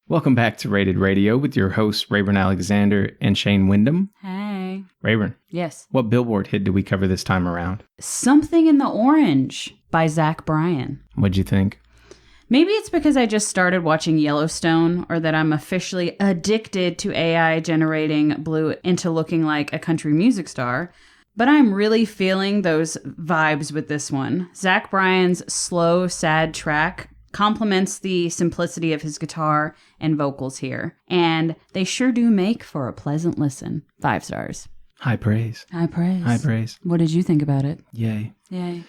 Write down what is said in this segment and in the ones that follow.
Welcome back to Rated Radio with your hosts, Rayburn Alexander and Shane Wyndham. Hey. Rayburn. Yes. What Billboard hit did we cover this time around? Something in the Orange by Zach Bryan. What'd you think? Maybe it's because I just started watching Yellowstone, or that I'm officially addicted to AI generating Blue into looking like a country music star. But I'm really feeling those vibes with this one. Zach Bryan's slow, sad track complements the simplicity of his guitar and vocals here. And they sure do make for a pleasant listen. 5 stars. High praise. High praise. High praise. What did you think about it? Yay. Yay.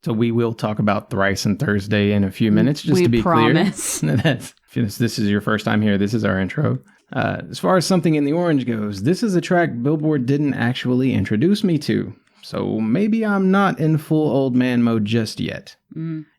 So we will talk about Thrice and Thursday in a few minutes, just to be promise. clear. If this is your first time here, this is our intro. As far as Something in the Orange goes, this is a track Billboard didn't actually introduce me to. So maybe I'm not in full old man mode just yet.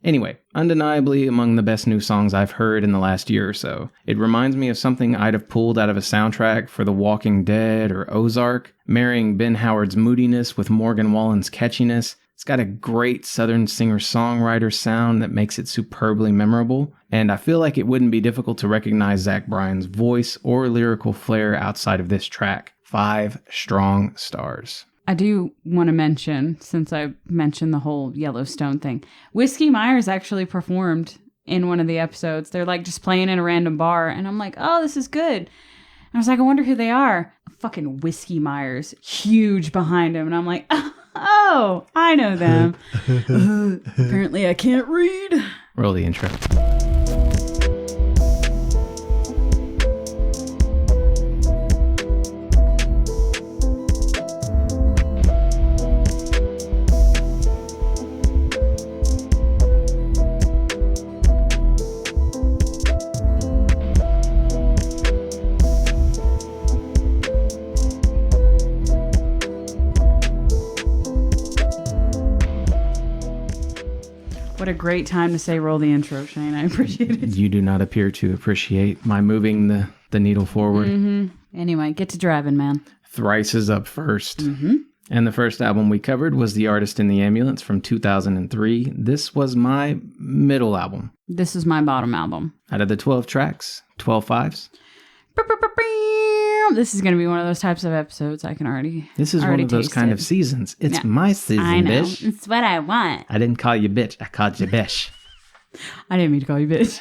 Anyway, undeniably among the best new songs I've heard in the last year or so. It reminds me of something I'd have pulled out of a soundtrack for The Walking Dead or Ozark, marrying Ben Howard's moodiness with Morgan Wallen's catchiness. It's got a great Southern singer-songwriter sound that makes it superbly memorable, and I feel like it wouldn't be difficult to recognize Zach Bryan's voice or lyrical flair outside of this track. 5 strong stars. I do want to mention, since I mentioned the whole Yellowstone thing, Whiskey Myers actually performed in one of the episodes. They're like just playing in a random bar, and I'm like, oh, this is good. And I was like, I wonder who they are. Fucking Whiskey Myers, huge behind him, and I'm like, oh, I know them. Apparently I can't read. Roll the intro. What a great time to say roll the intro, Shane. I appreciate it. You do not appear to appreciate my moving the needle forward. Anyway, get to driving, man. Thrice is up first. And the first album we covered was The Artist in the Ambulance from 2003. This was my middle album. This is my bottom album. Out of the 12 tracks, 12 fives. This is going to be one of those types of episodes I can already This is one of those kind of seasons. It's my season, I know. bitch. It's what I want. I didn't call you bitch. I called you bish. I didn't mean to call you bitch.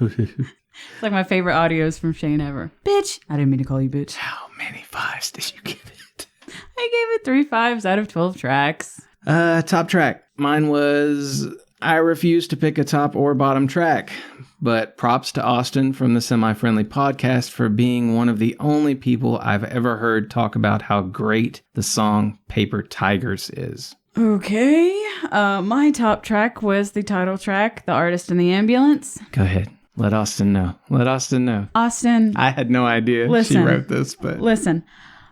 It's like my favorite audios from Shane ever. Bitch. I didn't mean to call you bitch. How many fives did you give it? I gave it 3 5s out of 12 tracks. Top track. Mine was... I refuse to pick a top or bottom track, but props to Austin from the Semi-Friendly Podcast for being one of the only people I've ever heard talk about how great the song Paper Tigers is. Okay. My top track was the title track, The Artist in the Ambulance. Go ahead. Let Austin know. Let Austin know. Austin. I had no idea she wrote this, but... Listen,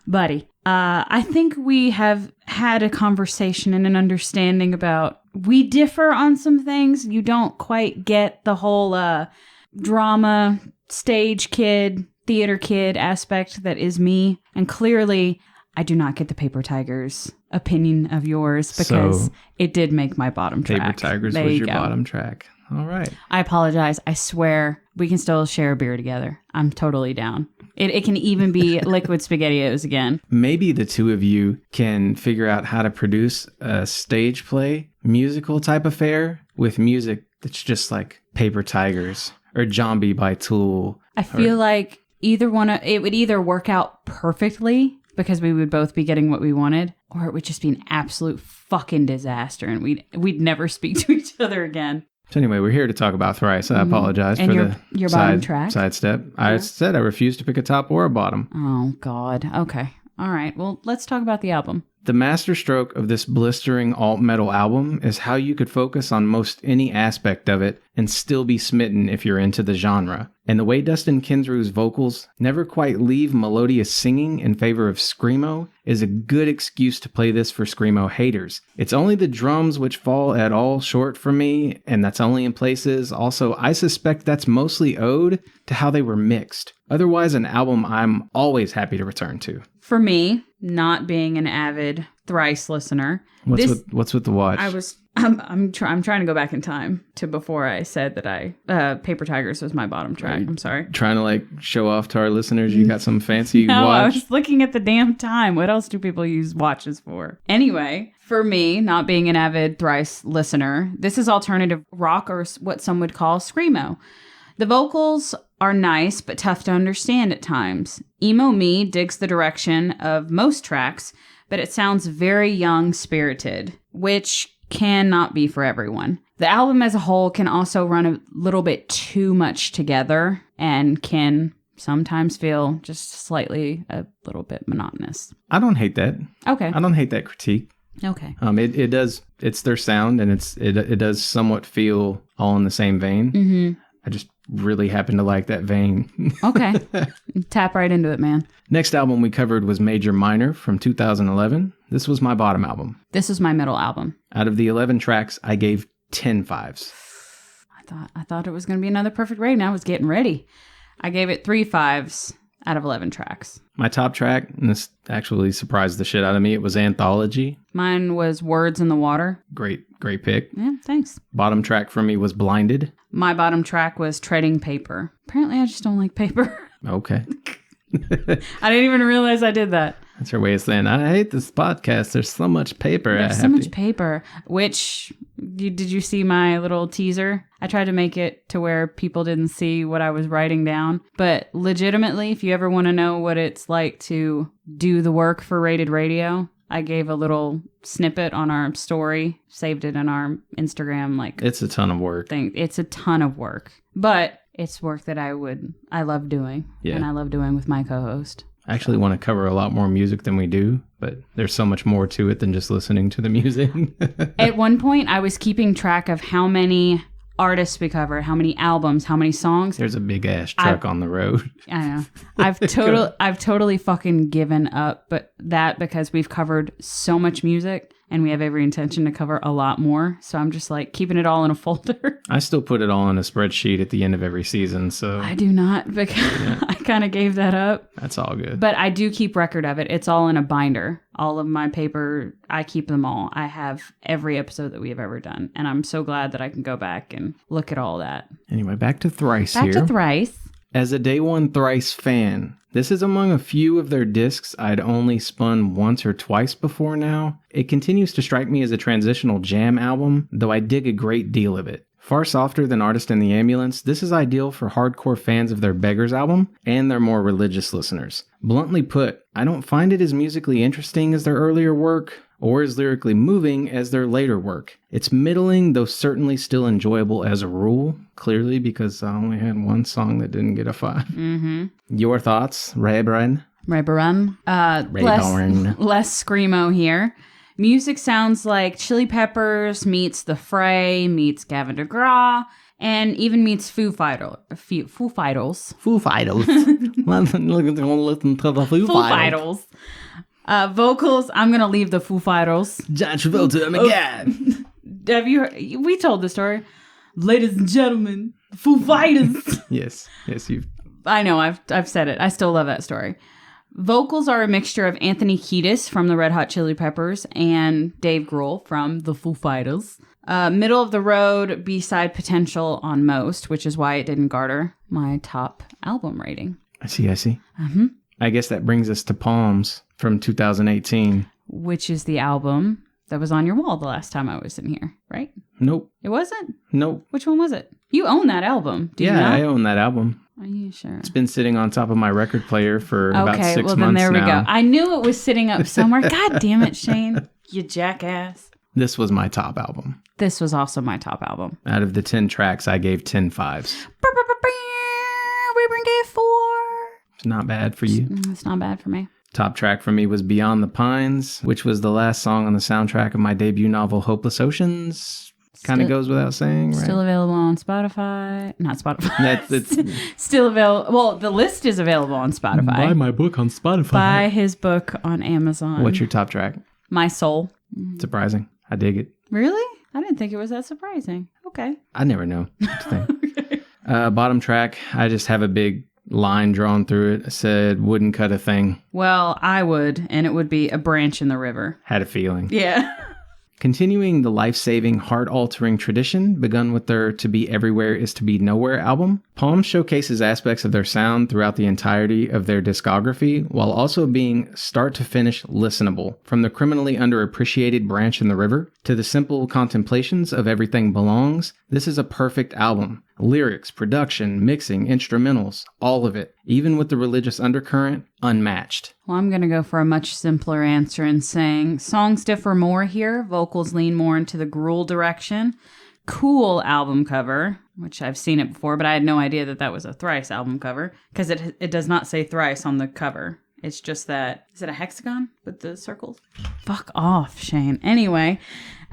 buddy. I think we have had a conversation and an understanding about we differ on some things. You don't quite get the whole drama, stage kid, theater kid aspect that is me. And clearly, I do not get the Paper Tigers opinion of yours because it did make my bottom track. Paper Tigers was your bottom track. All right. I apologize. I swear we can still share a beer together. I'm totally down. It can even be Liquid SpaghettiOs again. Maybe the two of you can figure out how to produce a stage play, musical type affair with music that's just like Paper Tigers or Zombie by Tool. I feel like either one, it would either work out perfectly because we would both be getting what we wanted, or it would just be an absolute fucking disaster and we'd never speak to each other again. So anyway, we're here to talk about Thrice. I apologize for your bottom track sidestep. Yeah. I said I refuse to pick a top or a bottom. Oh, God. Okay. All right. Well, let's talk about the album. The masterstroke of this blistering alt-metal album is how you could focus on most any aspect of it and still be smitten if you're into the genre. And the way Dustin Kinsrue's vocals never quite leave melodious singing in favor of screamo is a good excuse to play this for screamo haters. It's only the drums which fall at all short for me, and that's only in places. Also, I suspect that's mostly owed to how they were mixed. Otherwise, an album I'm always happy to return to. For me, not being an avid Thrice listener. What's with the watch? I'm trying to go back in time to before I said that Paper Tigers was my bottom track. I'm sorry. Trying to like show off to our listeners you got some fancy No, watch? I was looking at the damn time. What else do people use watches for? Anyway, for me, not being an avid Thrice listener, this is alternative rock, or what some would call screamo. The vocals are nice, but tough to understand at times. Emo me digs the direction of most tracks, but it sounds very young-spirited, which cannot be for everyone. The album as a whole can also run a little bit too much together and can sometimes feel just slightly a little bit monotonous. I don't hate that. Okay. I don't hate that critique. Okay. It does. It's their sound, and it does somewhat feel all in the same vein. Mm-hmm. I just really happen to like that vein. Okay. Tap right into it, man. Next album we covered was Major Minor from 2011. This was my bottom album. This is my middle album. Out of the 11 tracks, I gave 10 5s. I thought it was going to be another perfect rating. I was getting ready. I gave it 3 5s out of 11 tracks. My top track, and this actually surprised the shit out of me, it was Anthology. Mine was Words in the Water. Great pick. Yeah, thanks. Bottom track for me was Blinded. My bottom track was Treading Paper. Apparently, I just don't like paper. Okay. I didn't even realize I did that. That's her way of saying, I hate this podcast. There's so much paper. There's so much paper. Which, did you see my little teaser? I tried to make it to where people didn't see what I was writing down. But legitimately, if you ever want to know what it's like to do the work for Rated Radio, I gave a little snippet on our story, saved it in our Instagram. It's a ton of work. It's a ton of work. But it's work that I love doing. Yeah. And I love doing with my co-host. I actually want to cover a lot more music than we do, but there's so much more to it than just listening to the music. At one point, I was keeping track of how many artists we covered, how many albums, how many songs. There's a big ass truck on the road. I know. I've totally fucking given up, but that because we've covered so much music and we have every intention to cover a lot more. So I'm just like keeping it all in a folder. I still put it all in a spreadsheet at the end of every season. So I do not, because I kind of gave that up. That's all good. But I do keep record of it. It's all in a binder. All of my paper, I keep them all. I have every episode that we have ever done. And I'm so glad that I can go back and look at all that. Anyway, back to Thrice here. Back to Thrice. As a day one Thrice fan, this is among a few of their discs I'd only spun once or twice before now. It continues to strike me as a transitional jam album, though I dig a great deal of it. Far softer than Artist in the Ambulance, this is ideal for hardcore fans of their Beggars album and their more religious listeners. Bluntly put, I don't find it as musically interesting as their earlier work, or as lyrically moving as their later work. It's middling, though certainly still enjoyable as a rule, clearly because I only had one song that didn't get a 5. Mm-hmm. Your thoughts, Rayburn? Less screamo here. Music sounds like Chili Peppers meets The Fray, meets Gavin DeGraw, and even meets Foo Fighters. Foo Fighters. Listen to the Foo Fighters. Vocals, I'm going to leave the Foo Fighters. John Travolta, oh my God. Have you heard? We told the story. Ladies and gentlemen, Foo Fighters. Yes, you've. I know, I've said it. I still love that story. Vocals are a mixture of Anthony Kiedis from the Red Hot Chili Peppers and Dave Grohl from the Foo Fighters. Middle of the road, B-side potential on most, which is why it didn't garner my top album rating. I see. Mm-hmm. I guess that brings us to Palms from 2018. Which is the album that was on your wall the last time I was in here, right? Nope. It wasn't? Nope. Which one was it? You own that album, do you not? I own that album. Are you sure? It's been sitting on top of my record player for about 6 months now. Okay, well then there we go. I knew it was sitting up somewhere. God damn it, Shane. You jackass. This was my top album. This was also my top album. Out of the 10 tracks, I gave 10 5s. We gave 4. It's not bad for you. It's not bad for me. Top track for me was Beyond the Pines, which was the last song on the soundtrack of my debut novel, Hopeless Oceans. Kind of goes without saying, right? Still available on Spotify. Not Spotify. That's still available. Well, the list is available on Spotify. Buy my book on Spotify. Buy his book on Amazon. What's your top track? My Soul. Surprising. I dig it. Really? I didn't think it was that surprising. Okay. I never know what to think. Bottom track, I just have a big line drawn through it. It said, wouldn't cut a thing. Well, I would, and it would be a branch in the river. Had a feeling. Yeah. Continuing the life-saving, heart-altering tradition begun with their To Be Everywhere Is to Be Nowhere album, Palm showcases aspects of their sound throughout the entirety of their discography, while also being start-to-finish listenable, from the criminally underappreciated Branch in the River to the simple contemplations of Everything Belongs. This is a perfect album. Lyrics, production, mixing, instrumentals, all of it, even with the religious undercurrent, unmatched. Well, I'm going to go for a much simpler answer and saying songs differ more here. Vocals lean more into the gruel direction. Cool album cover, which I've seen it before, but I had no idea that was a Thrice album cover because it does not say Thrice on the cover. It's just that, is it a hexagon with the circles? Fuck off, Shane. Anyway,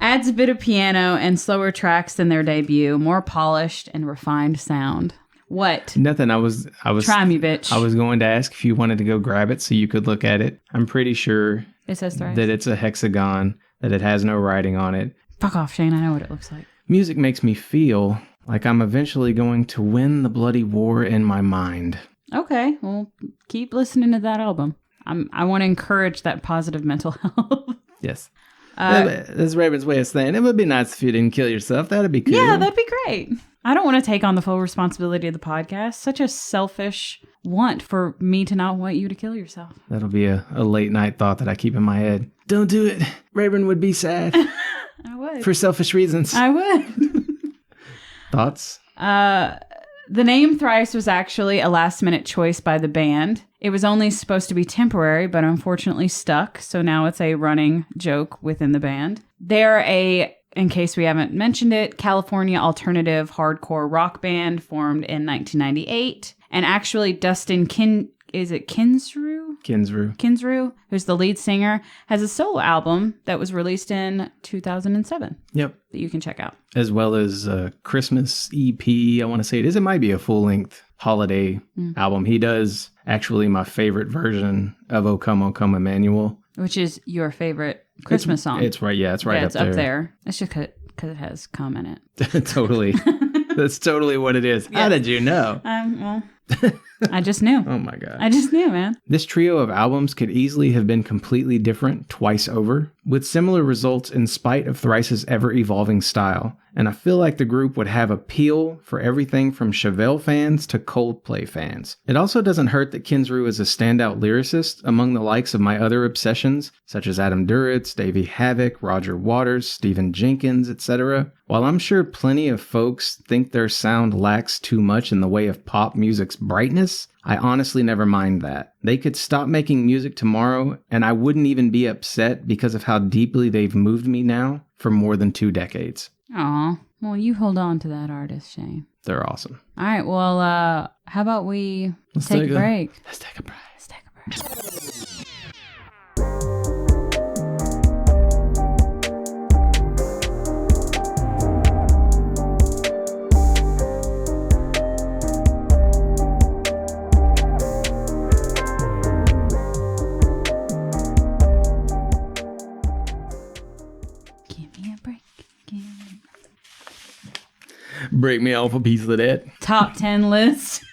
adds a bit of piano and slower tracks than their debut, more polished and refined sound. What? Nothing. I was Try me, bitch. I was going to ask if you wanted to go grab it so you could look at it. I'm pretty sure it says Thrice. That it's a hexagon, that it has no writing on it. Fuck off, Shane. I know what it looks like. Music makes me feel like I'm eventually going to win the bloody war in my mind. Okay, well, keep listening to that album. I want to encourage that positive mental health. Yes. That's Raven's way of saying it would be nice if you didn't kill yourself. That'd be cool. Yeah, that'd be great. I don't want to take on the full responsibility of the podcast. Such a selfish want for me to not want you to kill yourself. That'll be a late night thought that I keep in my head. Don't do it. Raven would be sad. I would. For selfish reasons. I would. Thoughts? The name Thrice was actually a last-minute choice by the band. It was only supposed to be temporary, but unfortunately stuck, so now it's a running joke within the band. They're in case we haven't mentioned it, California alternative hardcore rock band formed in 1998. And actually, Dustin Kinsrew, who's the lead singer, has a solo album that was released in 2007. Yep. That you can check out. As well as a Christmas EP, I want to say it might be a full-length holiday album. He does actually my favorite version of O Come Emmanuel. Which is your favorite Christmas song. It's right, yeah, it's right up up there. It's just because it has "come" in it. Totally. That's totally what it is. Yes. How did you know? Well, I just knew. Oh my God. I just knew, man. This trio of albums could easily have been completely different twice over, with similar results in spite of Thrice's ever-evolving style. And I feel like the group would have appeal for everything from Chevelle fans to Coldplay fans. It also doesn't hurt that Kinsrew is a standout lyricist among the likes of my other obsessions, such as Adam Duritz, Davey Havok, Roger Waters, Stephen Jenkins, etc. While I'm sure plenty of folks think their sound lacks too much in the way of pop music's brightness, I honestly never mind that. They could stop making music tomorrow, and I wouldn't even be upset because of how deeply they've moved me now for more than 2 decades. Aw, well, you hold on to that artist, Shane. They're awesome. All right, well, how about we take a break? Let's take a break. Break me off a piece of that. Top 10 list.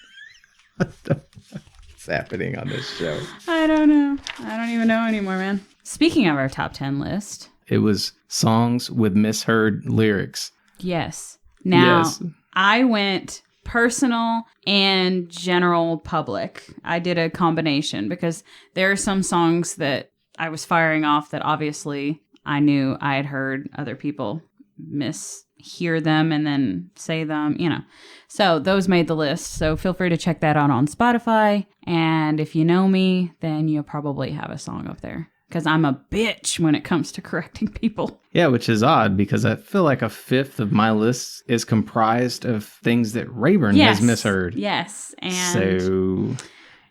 What's happening on this show? I don't know. I don't even know anymore, man. Speaking of our top 10 list. It was songs with misheard lyrics. Yes. Now, I went personal and general public. I did a combination because there are some songs that I was firing off that obviously I knew I had heard other people mishear them and then say them, So those made the list. So feel free to check that out on Spotify. And if you know me, then you'll probably have a song up there. Because I'm a bitch when it comes to correcting people. Yeah, which is odd because I feel like 1/5 of my list is comprised of things that Rayburn has misheard. Yes. And so,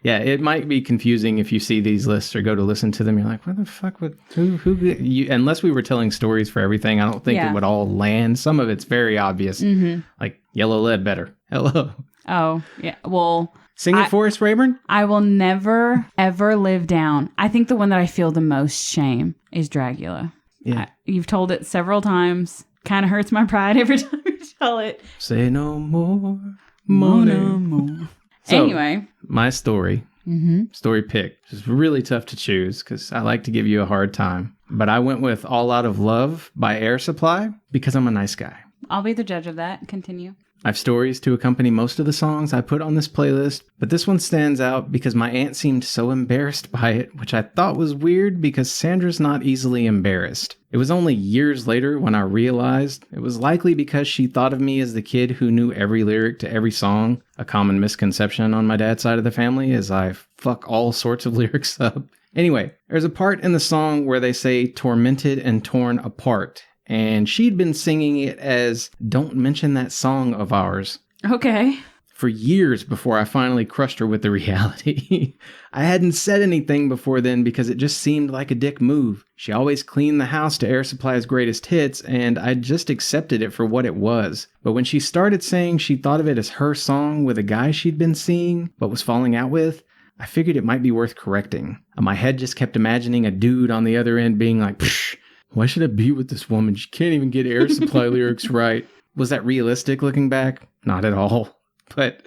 yeah, it might be confusing if you see these lists or go to listen to them. You're like, where the fuck would, unless we were telling stories for everything, I don't think it would all land. Some of it's very obvious. Mm-hmm. Like Yellow Ledbetter. Hello. Oh, yeah. Well, sing it for us, Rayburn. I will never, ever live down. I think the one that I feel the most shame is Dragula. Yeah. You've told it several times. Kind of hurts my pride every time you tell it. Say no more, Mon amour. So, anyway. my story pick is really tough to choose because I like to give you a hard time. But I went with All Out of Love by Air Supply because I'm a nice guy. I'll be the judge of that. Continue. I have stories to accompany most of the songs I put on this playlist, but this one stands out because my aunt seemed so embarrassed by it, which I thought was weird because Sandra's not easily embarrassed. It was only years later when I realized it was likely because she thought of me as the kid who knew every lyric to every song, a common misconception on my dad's side of the family as I fuck all sorts of lyrics up. Anyway, there's a part in the song where they say tormented and torn apart. And she'd been singing it as Don't Mention That Song of Ours. Okay. For years before I finally crushed her with the reality. I hadn't said anything before then because it just seemed like a dick move. She always cleaned the house to Air Supply's greatest hits, and I just accepted it for what it was. But when she started saying she thought of it as her song with a guy she'd been seeing, but was falling out with, I figured it might be worth correcting. My head just kept imagining a dude on the other end being like, psh, why should I be with this woman? She can't even get Air Supply lyrics right. Was that realistic looking back? Not at all. But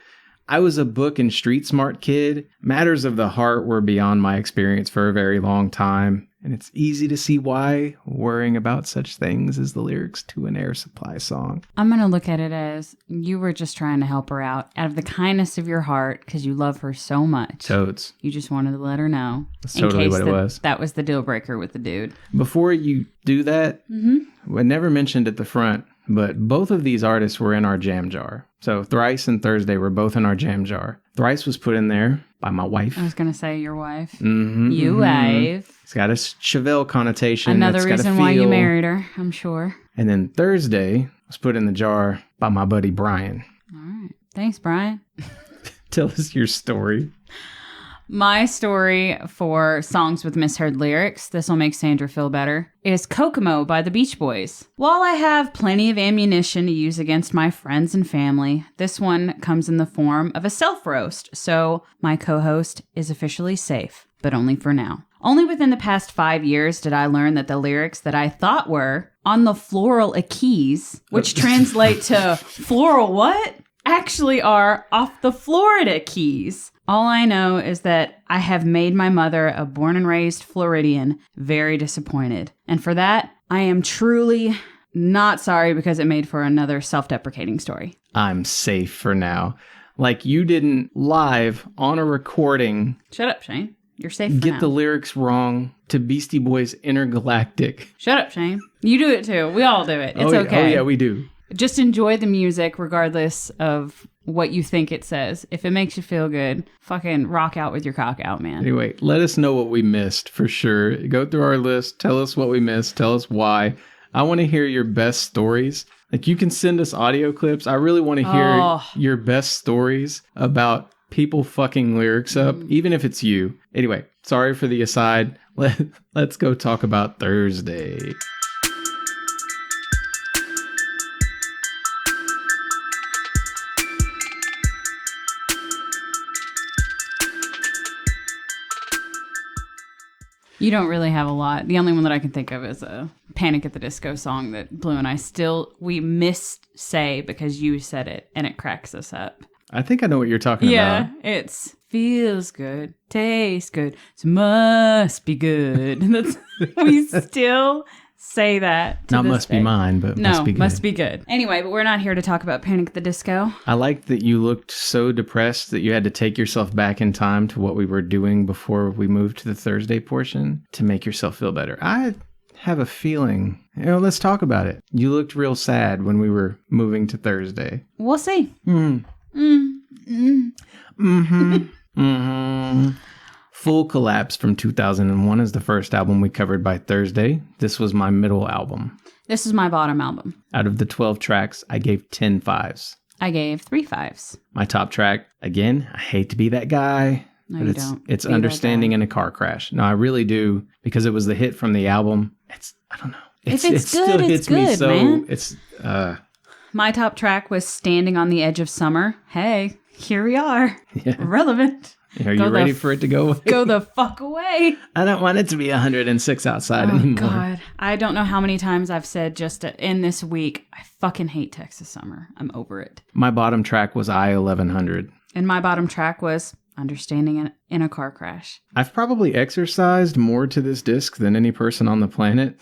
I was a book and street smart kid. Matters of the heart were beyond my experience for a very long time. And it's easy to see why worrying about such things as the lyrics to an Air Supply song. I'm going to look at it as you were just trying to help her out of the kindness of your heart because you love her so much. Totes. You just wanted to let her know. That's totally what it was. That was the deal breaker with the dude. Before you do that, I never mentioned at the front, but both of these artists were in our jam jar. So Thrice and Thursday were both in our jam jar. Thrice was put in there by my wife. I was going to say your wife. You wife. It's got a Chevelle connotation. Another reason why you married her, I'm sure. And then Thursday was put in the jar by my buddy Brian. All right. Thanks, Brian. Tell us your story. My story for songs with misheard lyrics, this will make Sandra feel better, is Kokomo by the Beach Boys. While I have plenty of ammunition to use against my friends and family, this one comes in the form of a self-roast, so my co-host is officially safe, but only for now. Only within the past 5 years did I learn that the lyrics that I thought were on the floral keys, which translate to floral what? Actually are off the Florida Keys. All I know is that I have made my mother, a born and raised Floridian, very disappointed. And for that, I am truly not sorry because it made for another self-deprecating story. I'm safe for now. Like you didn't live on a recording. Shut up, Shane. You're safe for get now. The lyrics wrong to Beastie Boys Intergalactic. Shut up, Shane. You do it too. We all do it. It's okay. Oh yeah, we do. Just enjoy the music regardless of what you think it says. If it makes you feel good, fucking rock out with your cock out, man. Anyway, let us know what we missed for sure. Go through our list. Tell us what we missed. Tell us why. I want to hear your best stories. Like you can send us audio clips. I really want to hear your best stories about people fucking lyrics up, even if it's you. Anyway, sorry for the aside. Let's go talk about Thursday. You don't really have a lot. The only one that I can think of is a Panic at the Disco song that Blue and I we missed say because you said it and it cracks us up. I think I know what you're talking about. Yeah, it's feels good, tastes good, so must be good. We still say that to Not this must day. Be mine, but must be good. Must be good. Anyway, but we're not here to talk about Panic at the Disco. I liked that you looked so depressed that you had to take yourself back in time to what we were doing before we moved to the Thursday portion to make yourself feel better. I have a feeling, let's talk about it. You looked real sad when we were moving to Thursday. We'll see. Full Collapse from 2001 is the first album we covered by Thursday. This was my middle album. This is my bottom album. Out of the 12 tracks, I gave 10 fives. I gave 3 fives. My top track, again, I hate to be that guy, No, but you don't. it's Understanding in a Car Crash. No, I really do, because it was the hit from the album. I don't know. If it's good, still it's hits good, me so. man. It's My top track was Standing on the Edge of Summer. Hey, here we are. Yeah. Relevant. Are you ready for it to go away? Go the fuck away. I don't want it to be 106 outside anymore. Oh, God. I don't know how many times I've said just in this week, I fucking hate Texas summer. I'm over it. My bottom track was I-1100. And my bottom track was Understanding in a Car Crash. I've probably exercised more to this disc than any person on the planet.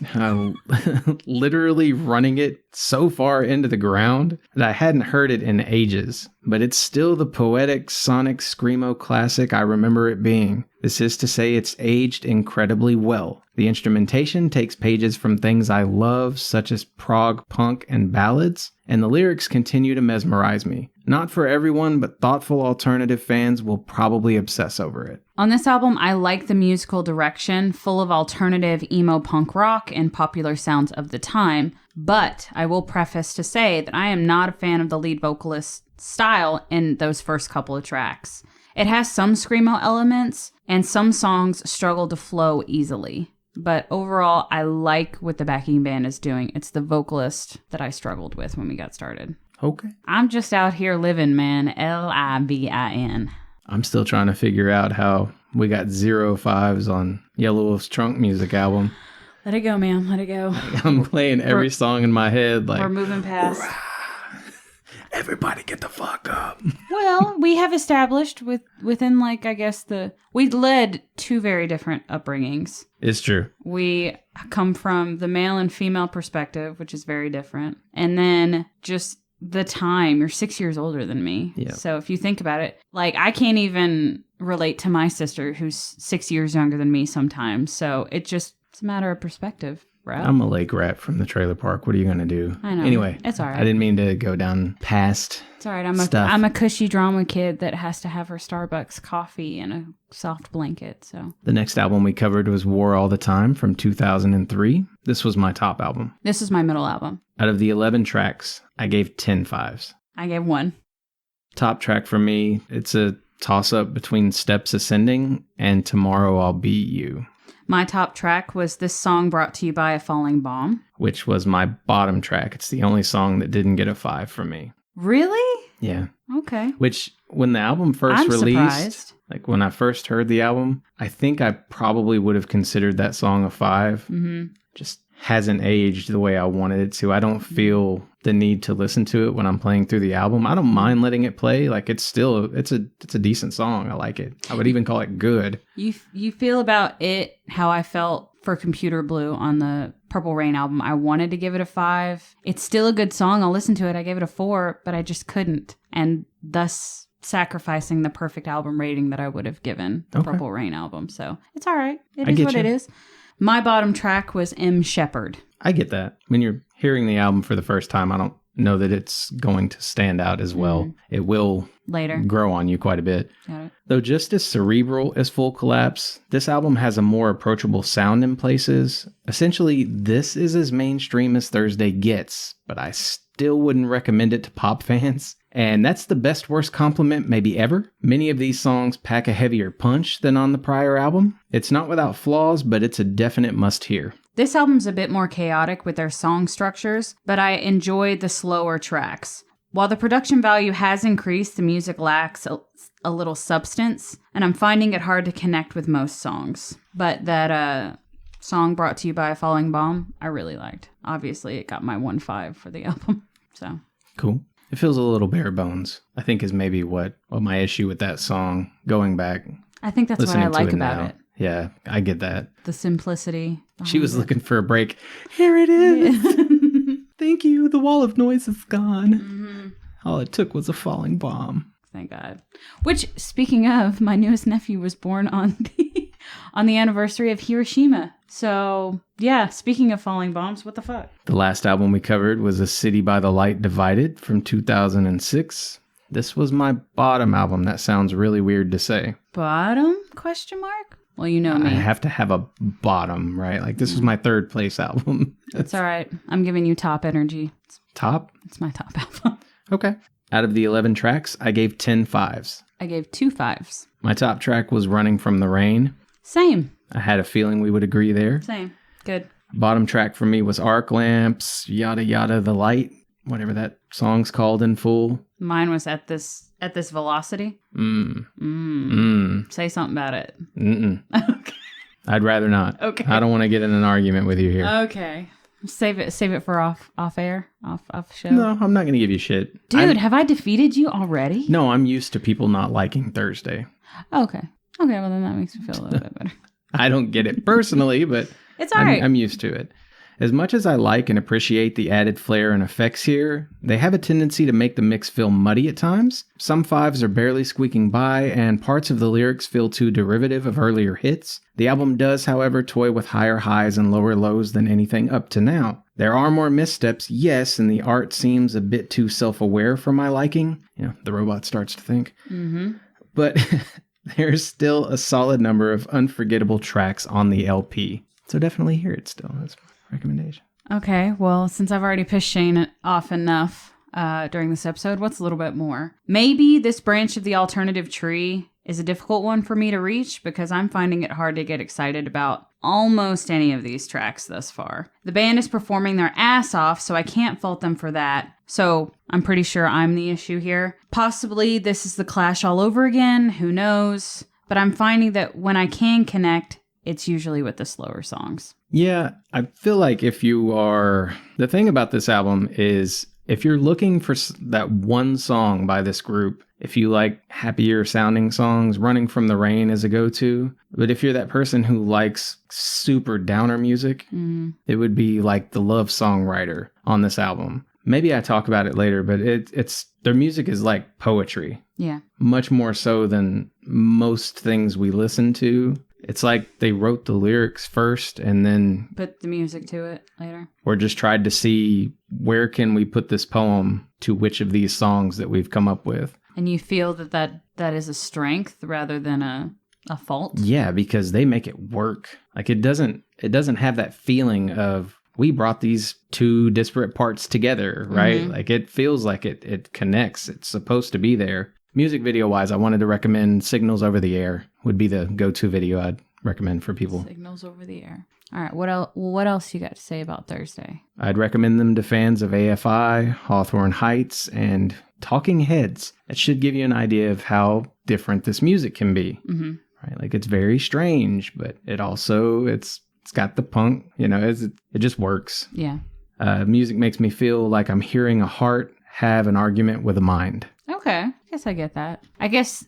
Literally running it so far into the ground that I hadn't heard it in ages. But it's still the poetic sonic screamo classic I remember it being. This is to say it's aged incredibly well. The instrumentation takes pages from things I love, such as prog punk and ballads, and the lyrics continue to mesmerize me. Not for everyone, but thoughtful alternative fans will probably obsess over it. On this album, I like the musical direction, full of alternative emo punk rock and popular sounds of the time, but I will preface to say that I am not a fan of the lead vocalist's style in those first couple of tracks. It has some screamo elements, and some songs struggle to flow easily. But overall, I like what the backing band is doing. It's the vocalist that I struggled with when we got started. Okay. I'm just out here living, man. Libin. I'm still trying to figure out how we got 0 5s on Yellow Wolf's Trunk Music album. Let it go, man. Let it go. I'm playing every song in my head like... We're moving past. Everybody get the fuck up. Well, we have established within, like, I guess we led 2 very different upbringings. It's true. We come from the male and female perspective, which is very different. And then just the time, you're 6 years older than me. Yeah. So if you think about it, like, I can't even relate to my sister who's 6 years younger than me sometimes. So it's a matter of perspective. Bro. I'm a lake rat from the trailer park. What are you going to do? I know. Anyway, it's all right. I didn't mean to go down past It's all right. stuff. I'm a cushy drama kid that has to have her Starbucks coffee and a soft blanket. So The next album we covered was War All the Time from 2003. This was my top album. this is my middle album. Out of the 11 tracks, I gave 10 5s. I gave 1. Top track for me, it's a toss-up between Steps Ascending and Tomorrow I'll Be You, My top track was this song brought to you by A Falling Bomb. which was my bottom track. It's the only song that didn't get a 5 from me. Really? Yeah. Okay. Which, when the album first I'm released, surprised. like when I first heard the album, I think I probably would have considered that song a 5. Mm-hmm. Just hasn't aged the way I wanted it to. I don't feel the need to listen to it when I'm playing through the album. I don't mind letting it play. Like, it's a decent song. I like it. I would even call it good. You feel about it how I felt for Computer Blue on the Purple Rain album. I wanted to give it a 5. It's still a good song. I'll listen to it. I gave it a 4, but I just couldn't. And thus sacrificing the perfect album rating that I would have given the Purple Rain album. So it's all right. It is what it is. My bottom track was M. Shepherd. I get that. When you're hearing the album for the first time, I don't know that it's going to stand out as well. Mm. It will Later. grow on you quite a bit. Got it. Though just as cerebral as Full Collapse, this album has a more approachable sound in places. Essentially, this is as mainstream as Thursday gets, but I still wouldn't recommend it to pop fans. And that's the best worst compliment maybe ever. Many of these songs pack a heavier punch than on the prior album. It's not without flaws, but it's a definite must-hear. This album's a bit more chaotic with their song structures, but I enjoyed the slower tracks. While the production value has increased, the music lacks a little substance, and I'm finding it hard to connect with most songs. But that song brought to you by A Falling Bomb, I really liked. Obviously, it got my 1.5 for the album. So Cool. It feels a little bare bones, I think, is maybe what my issue with that song, going back. I think that's what I like about now. it. Yeah, I get that. The simplicity. She was looking for a break. Here it is. Yeah. Thank you. The wall of noise is gone. Mm-hmm. All it took was a falling bomb. Thank God. Which, speaking of, my newest nephew was born on the anniversary of Hiroshima. So, yeah, speaking of falling bombs, what the fuck? The last album we covered was A City by the Light Divided from 2006. This was my bottom album. That sounds really weird to say. Bottom? Question mark? Well, you know me. I have to have a bottom, right? Like, this was my third place album. It's all right. I'm giving you top energy. Top? It's my top album. Okay. Out of the 11 tracks, I gave 10 5s. I gave 2 5s. My top track was Running from the Rain. Same. I had a feeling we would agree there. Same. Good. Bottom track for me was Arc Lamps, Yada Yada the Light, whatever that song's called in full. Mine was at this velocity. Say something about it. Mm-mm. Okay. I'd rather not. Okay. I don't want to get in an argument with you here. Okay. Save it for off air, off show. No, I'm not going to give you shit. Dude, have I defeated you already? No, I'm used to people not liking Thursday. Okay. Well, then that makes me feel a little bit better. I don't get it personally, but it's all right. I'm used to it. As much as I like and appreciate the added flair and effects here, they have a tendency to make the mix feel muddy at times. Some fives are barely squeaking by, and parts of the lyrics feel too derivative of earlier hits. The album does, however, toy with higher highs and lower lows than anything up to now. There are more missteps, yes, and the art seems a bit too self-aware for my liking. The robot starts to think. Mm-hmm. But there's still a solid number of unforgettable tracks on the LP. So definitely hear it still. That's my recommendation. Okay, well, since I've already pissed Shane off enough during this episode, what's a little bit more? Maybe this branch of the alternative tree is a difficult one for me to reach because I'm finding it hard to get excited about almost any of these tracks thus far. The band is performing their ass off, so I can't fault them for that. So I'm pretty sure I'm the issue here. Possibly this is the Clash all over again, who knows? But I'm finding that when I can connect, it's usually with the slower songs. Yeah, I feel like the thing about this album is if you're looking for that one song by this group, if you like happier sounding songs, Running from the Rain is a go-to. But if you're that person who likes super downer music, it would be like the love songwriter on this album. Maybe I talk about it later, but it's their music is like poetry. Yeah. Much more so than most things we listen to. It's like they wrote the lyrics first and then put the music to it later. Or just tried to see where can we put this poem to which of these songs that we've come up with. And you feel that is a strength rather than a fault? Yeah, because they make it work. Like it doesn't have that feeling of we brought these two disparate parts together, right? Mm-hmm. Like it feels like it connects. It's supposed to be there. Music video wise, I wanted to recommend Signals Over the Air would be the go-to video I'd recommend for people. Signals Over the Air. All right. What else you got to say about Thursday? I'd recommend them to fans of AFI, Hawthorne Heights, and Talking Heads. That should give you an idea of how different this music can be. Mm-hmm. Right? Like it's very strange, but it's got the punk, it just works. Yeah. Music makes me feel like I'm hearing a heart have an argument with a mind. Okay. I guess I get that. I guess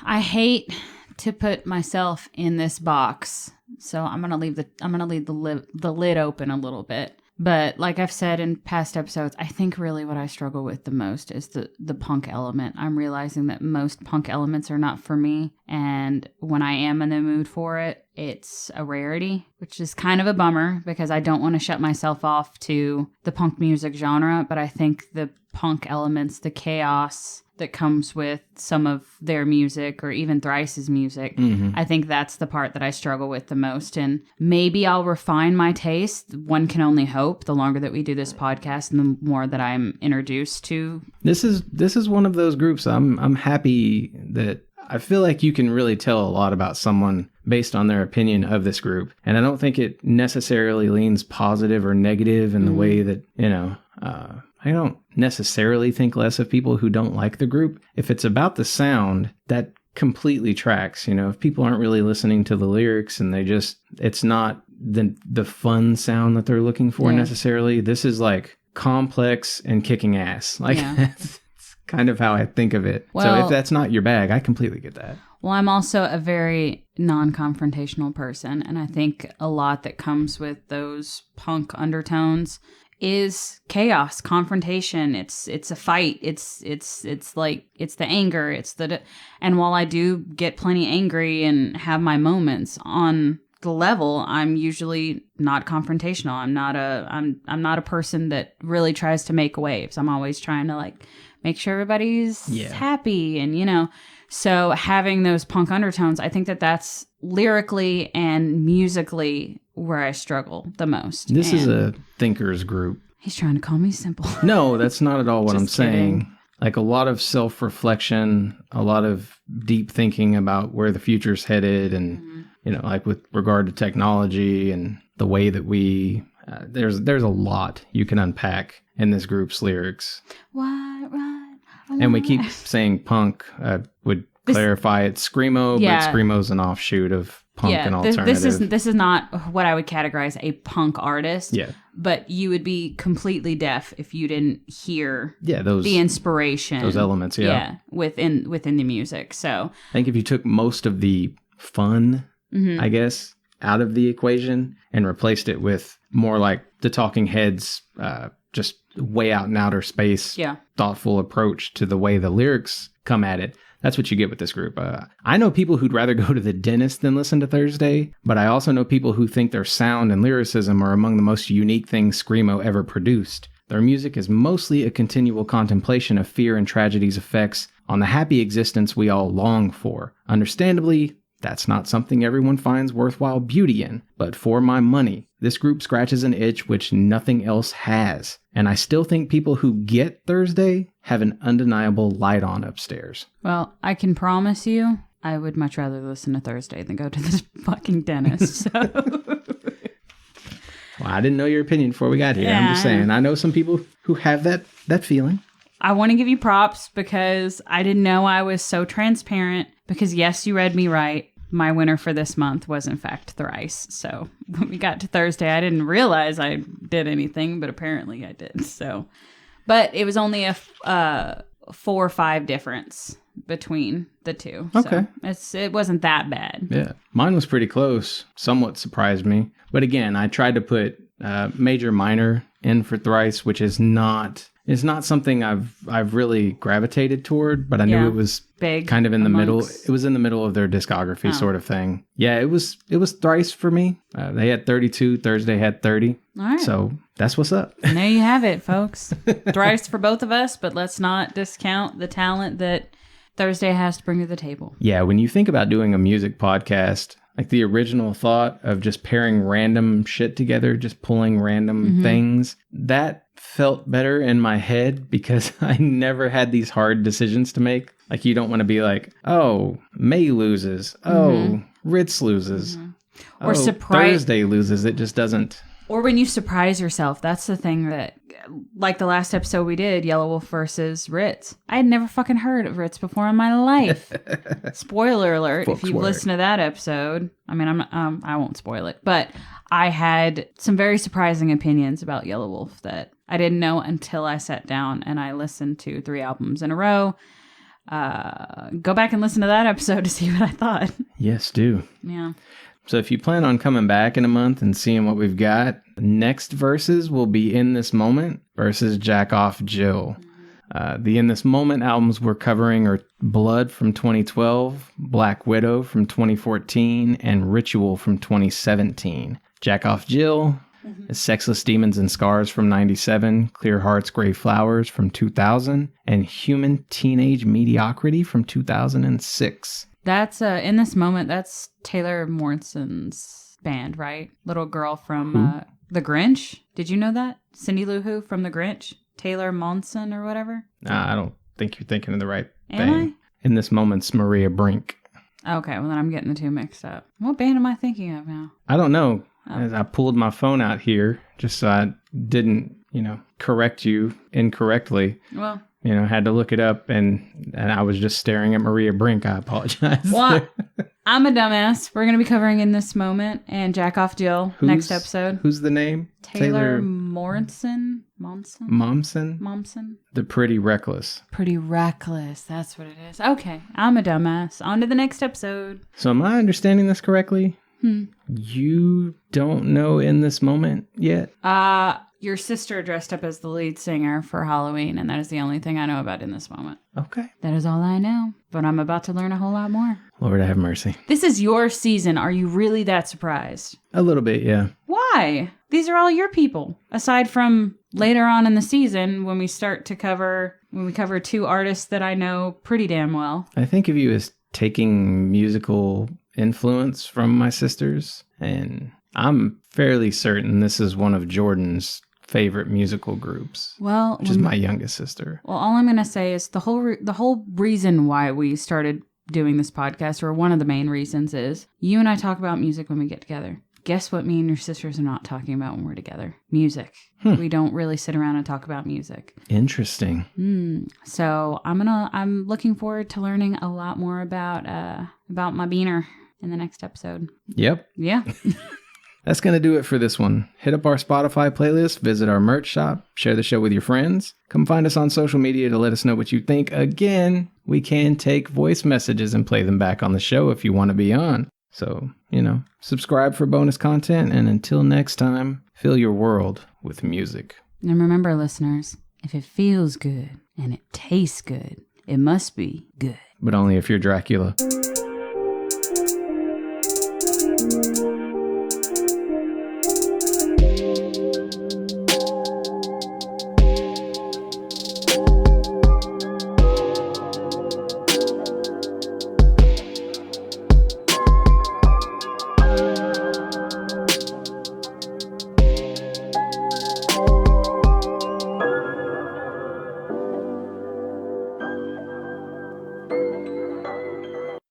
I hate to put myself in this box, so I'm gonna leave the lid open a little bit. But like I've said in past episodes, I think really what I struggle with the most is the punk element. I'm realizing that most punk elements are not for me, and when I am in the mood for it, it's a rarity, which is kind of a bummer because I don't want to shut myself off to the punk music genre, but I think the punk elements, the chaos that comes with some of their music or even Thrice's music, I think that's the part that I struggle with the most. And maybe I'll refine my taste. One can only hope the longer that we do this podcast and the more that I'm introduced to. This is one of those groups I'm happy that I feel like you can really tell a lot about someone based on their opinion of this group. And I don't think it necessarily leans positive or negative in the way that, I don't necessarily think less of people who don't like the group. If it's about the sound, that completely tracks. If people aren't really listening to the lyrics and it's not the fun sound that they're looking for necessarily. This is like complex and kicking ass. That's kind of how I think of it. Well, so if that's not your bag, I completely get that. Well, I'm also a very non-confrontational person, and I think a lot that comes with those punk undertones is chaos, confrontation. It's a fight. It's like it's the anger. And while I do get plenty angry and have my moments on the level, I'm usually not confrontational. I'm not a person that really tries to make waves. I'm always trying to make sure everybody's happy and So having those punk undertones, I think that's lyrically and musically where I struggle the most. This is a thinkers group. He's trying to call me simple. No, that's not at all what I'm saying. Kidding. Like a lot of self-reflection, a lot of deep thinking about where the future's headed and, like with regard to technology and the way that we, there's a lot you can unpack in this group's lyrics. What? And we keep saying punk. I would clarify, it's screamo, Yeah. but screamo's an offshoot of punk and alternative. This is not what I would categorize a punk artist. Yeah. But you would be completely deaf if you didn't hear those the inspiration, those elements. within the music. So I think if you took most of the fun, I guess, out of the equation and replaced it with more like the Talking Heads, just way out in outer space, thoughtful approach to the way the lyrics come at it. That's what you get with this group. I know people who'd rather go to the dentist than listen to Thursday, but I also know people who think their sound and lyricism are among the most unique things screamo ever produced. Their music is mostly a continual contemplation of fear and tragedy's effects on the happy existence we all long for. Understandably, that's not something everyone finds worthwhile beauty in, but for my money, this group scratches an itch which nothing else has. And I still think people who get Thursday have an undeniable light on upstairs. Well, I can promise you, I would much rather listen to Thursday than go to this fucking dentist. So. Well, I didn't know your opinion before we got here. I'm just saying, I know some people who have that feeling. I want to give you props because I didn't know I was so transparent. Because yes, you read me right. My winner for this month was in fact Thrice. So when we got to Thursday, I didn't realize I did anything, but apparently I did. So, but it was only a 4 or 5 difference between the two. Okay. So it wasn't that bad. Yeah. Mine was pretty close. Somewhat surprised me. But again, I tried to put major minor in for Thrice, which is not something I've really gravitated toward, but I knew it was big, kind of in the middle. It was in the middle of their discography sort of thing. Yeah, it was Thrice for me. They had 32, Thursday had 30. All right. So that's what's up. And there you have it, folks. Thrice for both of us, but let's not discount the talent that Thursday has to bring to the table. Yeah, when you think about doing a music podcast, like the original thought of just pairing random shit together, just pulling random things, that felt better in my head because I never had these hard decisions to make. Like, you don't want to be like, oh, May loses. Oh, Ritz loses. Or Thursday loses. It just doesn't. Or when you surprise yourself. That's the thing that, like the last episode we did, Yellow Wolf versus Ritz. I had never fucking heard of Ritz before in my life. Spoiler alert. If you've listened to that episode, I mean, I won't spoil it, but I had some very surprising opinions about Yellow Wolf that I didn't know until I sat down and I listened to 3 albums in a row. Go back and listen to that episode to see what I thought. Yes, do. Yeah. So if you plan on coming back in a month and seeing what we've got, next verses will be In This Moment versus Jack Off Jill. The In This Moment albums we're covering are Blood from 2012, Black Widow from 2014, and Ritual from 2017. Jack Off Jill is Sexless Demons and Scars from 97, Clear Hearts, Gray Flowers from 2000, and Human Teenage Mediocrity from 2006. That's In This Moment, that's Taylor Morrison's band, right? Little girl from The Grinch. Did you know that? Cindy Lou Who from The Grinch? Taylor Monson or whatever? I don't think you're thinking of the right Am thing. In This Moment's Maria Brink. Okay, well then I'm getting the two mixed up. What band am I thinking of now? I don't know. As I pulled my phone out here just so I didn't, correct you incorrectly. Well, had to look it up and I was just staring at Maria Brink. I apologize. Well, I'm a dumbass. We're going to be covering In This Moment and Jack Off Jill next episode. Who's the name? Taylor Momsen? The Pretty Reckless. Pretty Reckless. That's what it is. Okay. I'm a dumbass. On to the next episode. So am I understanding this correctly? You don't know In This Moment yet? Your sister dressed up as the lead singer for Halloween, and that is the only thing I know about In This Moment. Okay. That is all I know, but I'm about to learn a whole lot more. Lord have mercy. This is your season. Are you really that surprised? A little bit, yeah. Why? These are all your people. Aside from later on in the season when we cover 2 artists that I know pretty damn well. I think of you as taking musical influence from my sisters, and I'm fairly certain this is one of Jordan's favorite musical groups. Well, which is my youngest sister. Well, all I'm going to say is the whole reason why we started doing this podcast, or one of the main reasons, is you and I talk about music when we get together. guess what me and your sisters are not talking about when we're together? Music. We don't really sit around and talk about music. Interesting. So I'm looking forward to learning a lot more about my beaner in the next episode. Yep. Yeah. That's going to do it for this one. Hit up our Spotify playlist, visit our merch shop, share the show with your friends. Come find us on social media to let us know what you think. Again, we can take voice messages and play them back on the show if you want to be on. So, subscribe for bonus content. And until next time, fill your world with music. And remember, listeners, if it feels good and it tastes good, it must be good. But only if you're Dracula.